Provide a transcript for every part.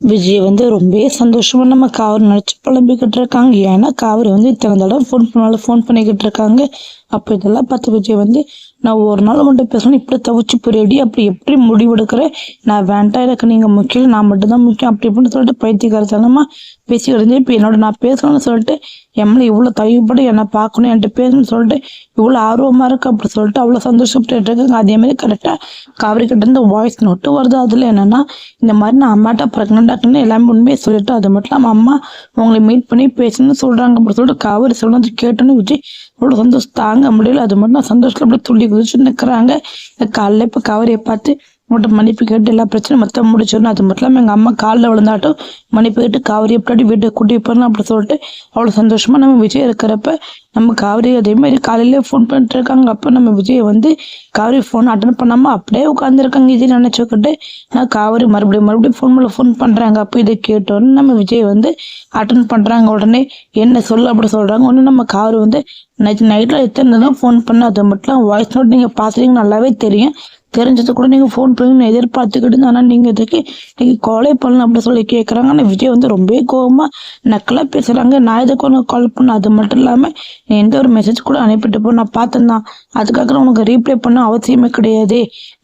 விஜய் வந்து ரொம்பவே சந்தோஷமா நம்ம காவரி நினைச்சு புலம்பிக்கிட்டு இருக்காங்க. ஏன்னா காவரி வந்து இத்தனை தடவை ஃபோன் பண்ணாலும் ஃபோன் பண்ணிக்கிட்டு இருக்காங்க. அப்போ இதெல்லாம் பார்த்து விஜய் வந்து நான் ஒரு நாள் மட்டும் பேசணும் இப்படி தவிச்சு புரியடி அப்படி எப்படி முடிவெடுக்கிறேன், நான் வேண்டாம், எனக்கு நீங்கள் முக்கியம், நான் மட்டும்தான் முக்கியம் அப்படி இப்படின்னு சொல்லிட்டு பைத்தியக்காரத்தனமா பேசி இருந்தேன். இப்போ என்னோட நான் பேசணும்னு சொல்லிட்டு எம்மளை இவ்வளோ தயவுப்பட்டு என்னை பார்க்கணும், என்கிட்ட பேசணும்னு சொல்லிட்டு இவ்வளோ ஆர்வமாக இருக்கு அப்படி சொல்லிட்டு அவ்வளோ சந்தோஷப்பட்டு இருக்காங்க. அதே மாதிரி கரெக்டாக காவரி கிட்ட இருந்து வாய்ஸ் நோட்டு வருது. அதில் என்னன்னா இந்த மாதிரி நான் அம்மாட்ட ப்ரெக்னென்டாக்குன்னு எல்லாமே உண்மையை சொல்லிட்டு அது மட்டும் இல்லாமல் அம்மா உங்களை மீட் பண்ணி பேசணும்னு சொல்கிறாங்க அப்படி சொல்லிட்டு காவரி சொன்னது கேட்டோன்னு விஜய் அவ்வளோ சந்தோஷம் தாங்க முடியல. அது மட்டும் நான் சந்தோஷத்தில் அப்படி துள்ளி குதிச்சு நிற்கிறாங்க. காலையில் இப்போ காவரியை பார்த்து உங்கள்கிட்ட மன்னிப்பு கேட்டு எல்லா பிரச்சனையும் மொத்தம் முடிச்சிடணும். அது மட்டும் இல்லாமல் எங்கள் அம்மா காலில் விழுந்தாட்டும் மன்னிப்பு கேட்டு காவரி எப்படி வீட்டுக்கு கூட்டிட்டு போகணும் அப்படி சொல்லிட்டு அவ்வளோ சந்தோஷமாக நம்ம விஜய் இருக்கிறப்ப நம்ம காவரி அதே மாதிரி காலையிலே ஃபோன் பண்ணிட்டு இருக்காங்க. அப்போ நம்ம விஜய் வந்து காவரி ஃபோன் அட்டன் பண்ணாமல் அப்படியே உட்காந்துருக்காங்க. இதை நினச்சிக்கிட்டு நான் காவரி மறுபடியும் ஃபோன் பண்ணுறாங்க. அப்போ இதை கேட்டோன்னு நம்ம விஜய் வந்து அட்டன் பண்ணுறாங்க. உடனே என்ன சொல்ல அப்படி சொல்கிறாங்க. ஒன்று நம்ம காவரி வந்து நைட்டில் எத்தனை தான் ஃபோன் பண்ண அது மட்டும் வாய்ஸ் நோட் நீங்கள் பார்த்துட்டீங்க நல்லாவே தெரியும், தெரிஞ்சது கூட நீங்கள் ஃபோன் பண்ணி எதிர்பார்த்துக்கிட்டு ஆனால் நீங்கள் இதுக்கு நீங்கள் காலே பண்ணலாம் அப்படி சொல்லி கேட்குறாங்க. ஆனால் விஜய் வந்து ரொம்ப கோவமாக நக்கலாக பேசுகிறாங்க. நான் இதுக்கு உனக்கு கால் பண்ண அது மட்டும் இல்லாமல் நீ எந்த ஒரு மெசேஜ் கூட அனுப்பிட்டு போ, நான் பார்த்தேன் தான், அதுக்காக உனக்கு ரீப்ளை பண்ண அவசியமே கிடையாது,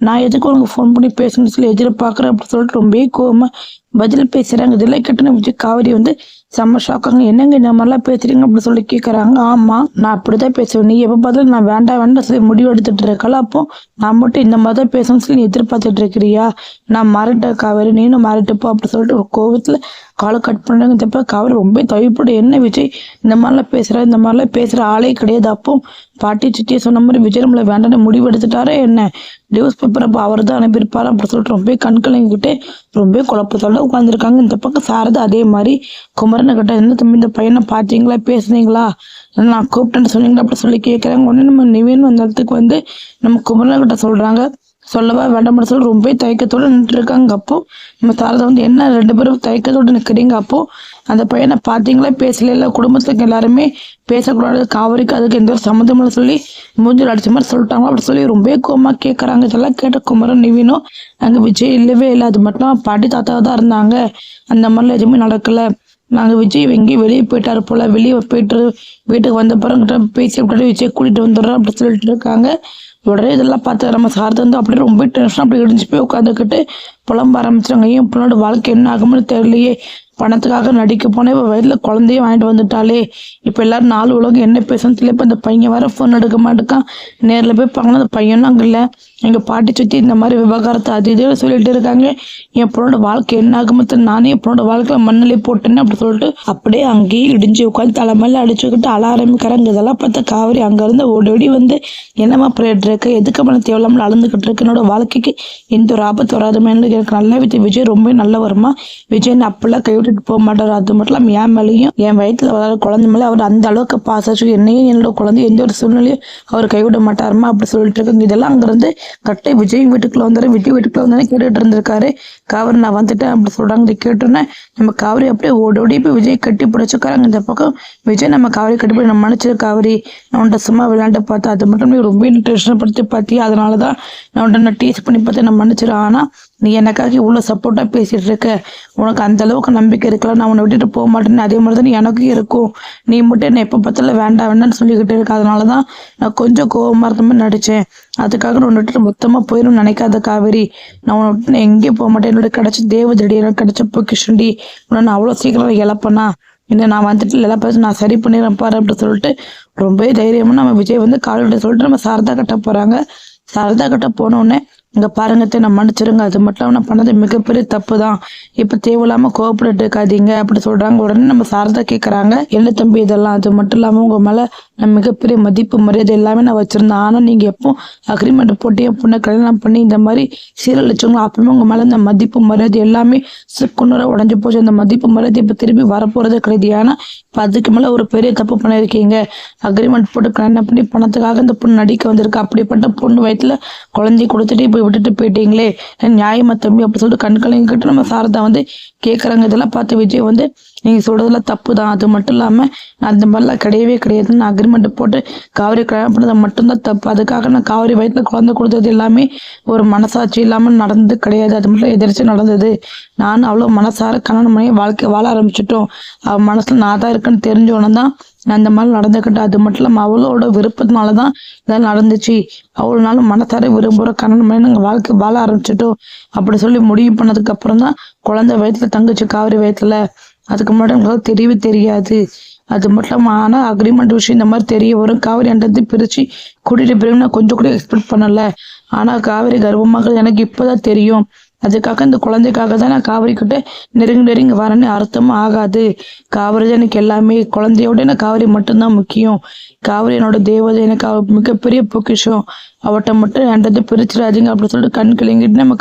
நான் எதுக்கு உனக்கு ஃபோன் பண்ணி பேசணும்னு சொல்லி எதிர்பார்க்குறேன் அப்படி சொல்லிட்டு ரொம்ப கோவமாக பதில் பேசுகிறாங்க. இதெல்லாம் கேட்டு விஜய் காவரி வந்து செம்ம ஷாக்காங்க. என்னங்க இந்த மாதிரிலாம் பேசுறீங்க அப்படி சொல்லி கேட்குறாங்க. ஆமாம் நான் அப்படிதான் பேசுவேன், நீ எப்போ பார்த்தாலும் நான் வேண்டாம் சொல்லி முடிவு எடுத்துட்டு இருக்கல, அப்போ நான் மட்டும் இந்த மாதிரி தான் பேசணும்னு சொல்லி நீ எதிர்பார்த்துட்டு இருக்கிறியா, நான் மாறிட்டேன் காவேரி நீனும் மாறிட்டுப்போ அப்படி சொல்லிட்டு ஒரு கோவத்தில் காலை கட் பண்ணுறாங்க. தப்ப காவேரி ரொம்ப தவிப்பட்டு என்ன விஜய் இந்த மாதிரிலாம் பேசுகிற ஆளே கிடையாது. அப்போ பாட்டி சிட்டியை சொன்ன மாதிரி விஜய் நம்மளை வேண்டாம்னு முடிவு எடுத்துட்டாரே என்ன, நியூஸ் பேப்பர் அப்போ அவர் தான் அனுப்பியிருப்பாரு அப்படி சொல்லிட்டு ரொம்ப கண்கலங்கிக்கிட்டே ரொம்ப குழப்பத்தோட உட்காந்துருக்காங்க. இந்த பக்கம் சாரதா அதே மாதிரி குமரனை கிட்ட என்ன தம்பி இந்த பையனை பார்த்தீங்களா பேசுனீங்களா நான் கூப்பிட்டேன்னு சொன்னீங்களா அப்படி சொல்லி கேட்குறாங்க. உடனே நம்ம நிவேன் வந்த இடத்துக்கு வந்து நம்ம குமரனை கிட்ட சொல்கிறாங்க. சொல்லவா வேண்டாம்னு சொல்லி ரொம்ப தயக்கத்தோடு நின்று இருக்காங்க. அப்போ நம்ம சாரதா வந்து என்ன ரெண்டு பேரும் தயக்கத்தோடு நிற்கிறீங்க, அப்போ அந்த பையனை பார்த்தீங்களா பேசல, குடும்பத்துக்கு எல்லாருமே பேசக்கூடாது, காவரிக்கு அதுக்கு எந்த ஒரு சம்மந்தமில்லை சொல்லி மூஞ்சில் அடிச்ச மாதிரி சொல்லிட்டாங்க அப்படி சொல்லி ரொம்ப கோவமாக கேட்குறாங்க. இதெல்லாம் கேட்ட குமரன் நிவினும் அங்கே விஜய் இல்லவே இல்லை, அது மட்டும் பாட்டி தாத்தா தான் இருந்தாங்க, அந்த மாதிரிலாம் எதுவுமே நடக்கலை, நாங்கள் விஜய் எங்கேயும் வெளியே போயிட்டாரு போல, வெளியே போயிட்டு வீட்டுக்கு வந்த பிறங்கிட்ட பேசி விட்டாரு விஜய் கூட்டிகிட்டு வந்துடுறோம் அப்படி சொல்லிட்டு இருக்காங்க. உடனே இதெல்லாம் பார்த்து நம்ம சாரதா வந்து அப்படியே ரொம்ப டென்ஷன் அப்படி இடிஞ்சு போய் உட்காந்துக்கிட்டு புலம்ப ஆரம்பிச்சாங்க. ஏன் பொண்ணோட வாழ்க்கை என்ன ஆகும்னு தெரியலையே, பணத்துக்காக நடிக்க போனேன், இப்போ வயதில் குழந்தையும் வாங்கிட்டு வந்துட்டாலே, இப்போ எல்லாரும் நாலு உலகம் என்ன பேசணும் தெரியல, இப்போ இந்த பையன் வேற ஃபோன் எடுக்க மாட்டேக்கான், நேரில் போய் பார்க்கணும் அந்த பையனும் அங்கே இல்லை, எங்கள் பாட்டி சுற்றி இந்த மாதிரி விவகாரத்தை அது இதே சொல்லிட்டு இருக்காங்க, என் பொண்ணோட வாழ்க்கை என்ன ஆகுமோ நானே என் பொண்ணோட வாழ்க்கையில் மண்ணிலே போட்டேன்னு அப்படி சொல்லிட்டு அப்படியே அங்கேயே இடிஞ்சு உட்காந்து தலைமையில அடிச்சுக்கிட்டு அழ ஆரம்பிக்கிறாங்க. இதெல்லாம் பார்த்த காவரி அங்கேருந்து ஓடி வந்து என்னம்மா பண்ணிட்டு இருக்க, எதுக்கு பண்ண தேவையில்லாமல் அழுந்துக்கிட்டு இருக்கு, என்னோட வாழ்க்கைக்கு எந்த ஒரு ஆபத்து வராதுமேன்னு எனக்கு நல்லா விஜய் ரொம்ப நல்ல வருமா, விஜய் அப்பெல்லாம் கைவிட்டுட்டு போக மாட்டார், அது மட்டும் இல்லாமல் என் மேலேயும் என் வயிற்றுல வளர குழந்தை மேலே அவர் அந்த அளவுக்கு பாசாச்சு, என்னையும் என்னோட குழந்தை எந்த ஒரு சூழ்நிலையும் அவர் கைவிட மாட்டாருமா அப்படி சொல்லிட்டு இருக்காங்க. இதெல்லாம் அங்கேருந்து கரெக்டாக விஜய் வீட்டுக்குள்ள வந்தாரு. விஜய் வீட்டுக்குள்ள வந்தானே கேட்டுட்டு இருந்திருக்காரு. காவரி நான் வந்துட்டேன் அப்படி சொல்றாங்க. இதை கேட்டோன்னே நம்ம காவரி அப்படியே ஓடி போய் விஜய் கட்டி பிடிச்சிக்கிறாங்க. இந்த பக்கம் விஜய் நம்ம காவரி கட்டி போய் நம்ம மன்னிச்சிரு காவரி, நான் உன்ட்ட சும்மா விளையாண்டு பார்த்தேன், அது மட்டும் ரொம்ப டென்ஷன் படுத்தி பார்த்தியா, அதனால தான் நான் உன்ட்ட டீச் பண்ணி பார்த்தேன், நான் மன்னிச்சிரு, ஆனால் நீ எனக்காக இவ்வளோ சப்போர்ட்டாக பேசிகிட்டு இருக்க, உனக்கு அந்த அளவுக்கு நம்பிக்கை இருக்கலாம், நான் உன்னை விட்டுட்டு போக மாட்டேன்னு அதே மாதிரி தான் எனக்கும் இருக்கும், நீ மட்டும் என்ன எப்போ பார்த்தாலும் வேண்டாம்னு சொல்லிக்கிட்டே இருக்க, அதனால தான் நான் கொஞ்சம் கோவமாக இருந்த மாதிரி நடித்தேன், அதுக்காக நான் உன்னை விட்டுட்டு மொத்தமாக போயிடும் நினைக்காத காவேரி, நான் உன்னை விட்டு எங்கேயும் போக மாட்டேன், என்னோட கிடைச்ச தேவதடி, எனக்கு கிடைச்ச பொக்கிஷன்டி, உன்னை நான் அவ்வளோ சீக்கிரம் இழப்பேனா, இல்லை நான் வந்துட்டு எல்லா பேசும் நான் சரி பண்ணிடுறேன் பாரு அப்படி சொல்லிட்டு ரொம்பவே தைரியமாக நம்ம விஜய் வந்து காலையில் சொல்லிட்டு நம்ம சாரதா கிட்ட போகிறாங்க. சாரதா கிட்ட போனோடனே இங்கே பாருங்கத்தை நான் மன்னிச்சிருங்க, அது மட்டும் நான் பண்ணது மிகப்பெரிய தப்பு தான், இப்போ தேவையில்லாமல் கோவப்பட்டு இருக்காதீங்க அப்படி சொல்கிறாங்க. உடனே நம்ம சாரதா கேட்குறாங்க, என்ன தம்பி இதெல்லாம், அது மட்டும் இல்லாமல் உங்கள் மேலே நான் மிகப்பெரிய மதிப்பு மரியாதை எல்லாமே நான் வச்சுருந்தேன், ஆனால் நீங்கள் எப்போ அக்ரிமெண்ட் போட்டு என் பொண்ணை கல்யாணம் பண்ணி இந்த மாதிரி சீரழிச்சவங்களோ அப்பவுமே உங்கள் மேலே இந்த மதிப்பு மரியாதை எல்லாமே சிக்குன்னராக உடஞ்சி போச்சு, அந்த மதிப்பு மரியாதை இப்போ திரும்பி வரப்போகிறதே கிடையாது, ஏன்னா இப்போ அதுக்கு மேலே ஒரு பெரிய தப்பு பண்ணியிருக்கீங்க, அக்ரிமெண்ட் போட்டு கல்யாணம் பண்ணி பணத்துக்காக இந்த பொண்ணு நடிக்க வந்திருக்கு, அப்படிப்பட்ட பொண்ணு வயிற்றுல குழந்தை கொடுத்துட்டு இப்போ விட்டுட்டு போயிட்டீங்களே, நியாயமா தம்பி அப்படி சொல்லிட்டு கண்களையும் கிட்ட நம்ம சாரதா வந்து கேட்குறாங்க. இதெல்லாம் பார்த்து விஜய் வந்து நீங்கள் சொல்கிறதெல்லாம் தப்பு தான், அது மட்டும் இல்லாமல் நான் அந்த மாதிரிலாம் கிடையவே கிடையாது, நான் அக்ரிமெண்ட் போட்டு காவிரி கல்யாணம் பண்ணது மட்டும்தான் தப்பு, அதுக்காக நான் காவிரி வயிற்றில் குழந்தை கொடுத்தது எல்லாமே ஒரு மனசாட்சி இல்லாமல் நடந்தது கிடையாது, அது மட்டும் எதிர்த்து நடந்தது. நான் அவ்வளோ மனசார கல்யாணம் பண்ணி வாழ்க்கை வாழ ஆரம்பிச்சிட்டோம், அவள் மனசில் நான் தான் இருக்குன்னு தெரிஞ்சவொன்னே தான் நான் அந்த மாதிரி நடந்துக்கிட்டேன். அது மட்டும் இல்லாமல் அவளோட விருப்பத்தினால தான் இதெல்லாம் நடந்துச்சு, அவ்வளோ நாள் மனசார விரும்புகிற கல்யாணம் பண்ணி நாங்கள் வாழ்க்கை வாழ ஆரம்பிச்சிட்டோம் அப்படி சொல்லி முடிவு பண்ணதுக்கு அப்புறம் தான் குழந்தை வயிற்றுல தங்குச்சு, காவிரி வயிற்றுல. அதுக்கு முன்னாடி உங்களுக்கு தெரியவே தெரியாது. அது மட்டும் இல்லாமல் ஆனால் அக்ரிமெண்ட் விஷயம் இந்த மாதிரி தெரிய வரும், காவிரி அண்டத்தை பிரித்து கூட்டிகிட்டு போய் நான் கொஞ்சம் கூட எக்ஸ்பெக்ட் பண்ணலை. ஆனால் காவிரி கர்ப்பமாக எனக்கு இப்போதான் தெரியும், அதுக்காக இந்த குழந்தைக்காக தான் நான் காவிரி கிட்ட நெருங்கி வரேன்னு அர்த்தமும் ஆகாது. காவிரி தான் எனக்கு எல்லாமே, குழந்தையோட எனக்கு காவிரி மட்டும்தான் முக்கியம். காவிரி என்னோட தேவதை, எனக்கு மிகப்பெரிய பொக்கிஷம், அவட்ட மட்டும் என்கிட்ட பிரிச்சிடாதீங்க அப்படின்னு சொல்லிட்டு கண் கிளங்கிட்டு நம்ம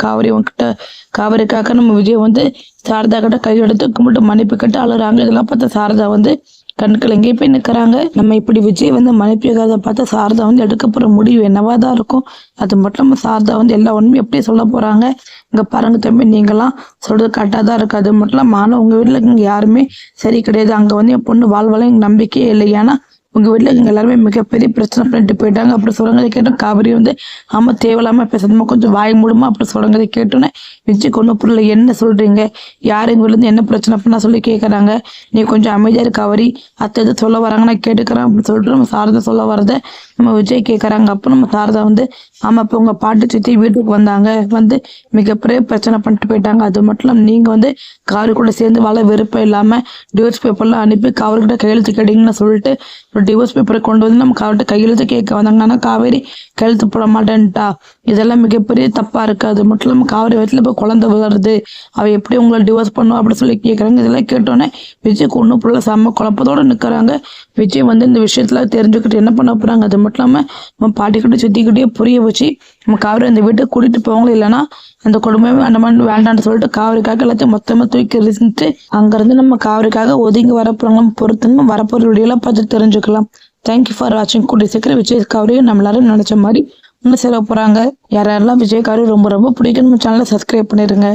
காவிரிக்காக நம்ம விஜய் வந்து சாரதா கிட்ட கையெடுத்து கும்பிட்டு மன்னிப்பு கிட்ட அழுறாங்க. இதெல்லாம் பார்த்த சாரதா வந்து கண்கலங்கி போய் நிற்கிறாங்க. நம்ம இப்படி விஜய் வந்து மன்னிப்பிக்காத பார்த்தா சாரதா வந்து எடுக்க போகிற முடிவு என்னவா தான் இருக்கும். அது மட்டும் நம்ம சாரதா வந்து எல்லா உண்மையும் எப்படி சொல்ல போகிறாங்க. இங்கே பாருங்க தம்பி, நீங்களாம் சொல்கிறது கரெக்டாக தான் இருக்குது. அது மட்டும் இல்லாமல் ஆனால் உங்கள் வீட்டில் இங்கே யாருமே சரி கிடையாது, அங்கே வந்து என் பொண்ணு வாழ்வால எங்கள் நம்பிக்கையே இல்லை, ஏன்னா உங்கள் வீட்டில் இங்கே எல்லாருமே மிகப்பெரிய பிரச்சனை பண்ணிட்டு போயிட்டாங்க அப்படி சொல்கிறதை கேட்டோம். காவிரி வந்து ஆமாம் தேவையில்லாமல் பேசுறதுமா கொஞ்சம் வாய் மூடுமா அப்படி சொல்கிறதை கேட்டோன்னே விஜய்க்கு ஒன்றும் புரியல, என்ன சொல்கிறீங்க, யார் எங்கள் வீட்டிலேருந்து என்ன பிரச்சனை பண்ணா சொல்லி கேட்குறாங்க. நீ கொஞ்சம் அமைதியாக இரு காவிரி, அத்தை எது சொல்ல வராங்க நான் கேட்டுக்கிறேன் அப்படின்னு சொல்லிட்டு நம்ம சாரதா சொல்ல வரதை நம்ம விஜய் கேட்குறாங்க. அப்போ நம்ம சாரதா வந்து ஆமாம் இப்போ உங்கள் பாட்டு சித்தி வீட்டுக்கு வந்தாங்க, வந்து மிகப்பெரிய பிரச்சனை பண்ணிட்டு போயிட்டாங்க, அது மட்டும் இல்லாமல் நீங்கள் வந்து காவிரி கூட சேர்ந்து வாழ விருப்பம் இல்லாமல் டிவோர்ஸ் பேப்பர்லாம் அனுப்பி காவிரிக்கிட்ட கையெழுத்து கேட்டீங்கன்னு சொல்லிட்டு ஒரு டிவோர்ஸ் பேப்பரை கொண்டு வந்து நம்ம காவிரிட்ட கையெழுத்து கேட்க வந்தாங்க. ஆனால் காவேரி கையெழுத்து போட மாட்டேன்ட்டா, இதெல்லாம் மிகப்பெரிய தப்பாக இருக்குது. அது மட்டும் இல்லாமல் காவிரி வயிற்றுல இப்போ குழந்தை வருது, அவள் எப்படி உங்களை டிவோர்ஸ் பண்ணுவோம் அப்படின்னு சொல்லி கேட்குறாங்க. இதெல்லாம் கேட்டோன்னே விஜய்க்கு ஒன்றும் புள்ள செம்ம குழப்பத்தோடு நிற்கிறாங்க. விஜய் வந்து இந்த விஷயத்தில் தெரிஞ்சுக்கிட்டு என்ன பண்ண போகிறாங்க. அது மட்டும் இல்லாமல் நம்ம பாட்டிக்கிட்ட சித்திக்கிட்டே புரிய வச்சு நம்ம காவிரி அந்த வீட்டுக்கு கூட்டிகிட்டு போவாங்க, இல்லைன்னா அந்த குடும்பமே அந்த மாதிரி வேண்டான்னு சொல்லிட்டு காவிரிக்காக எல்லாத்தையும் மொத்தமாக தூக்கி எறிஞ்சிட்டு அங்கேருந்து நம்ம காவிரிக்காக ஒதுங்கி வரப்போறவங்க பொறுத்துங்க வரப்போகிற வீடியோலாம் பார்த்து தெரிஞ்சுக்கலாம். தேங்க்யூ ஃபார் வாட்சிங். கூடிய சீக்கிரம் விஜய் காவிரியும் நம்ம எல்லாரும் நினச்ச மாதிரி இன்னும் சேர போகிறாங்க. யாரெல்லாம் விஜய் காவிரி ரொம்ப ரொம்ப பிடிக்கும் நம்ம சேனலை சப்ஸ்கிரைப் பண்ணிடுங்க.